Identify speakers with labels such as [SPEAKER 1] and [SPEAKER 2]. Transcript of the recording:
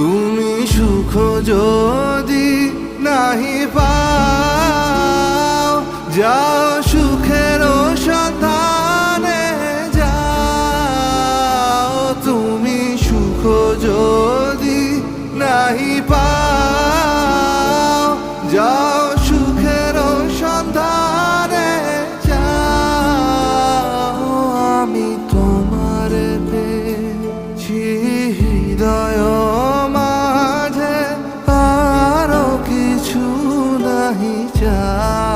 [SPEAKER 1] তুমি সুখ যদি নাহি পাও, যাও সুখের সন্ধানে যাও। তুমি সুখ যদি নাহি পাও, যাও সুখের সন্ধানে যাও। আমি তোমার পেয়েছি হৃদয় মাঝে, আরো কিছু নাহি চাই।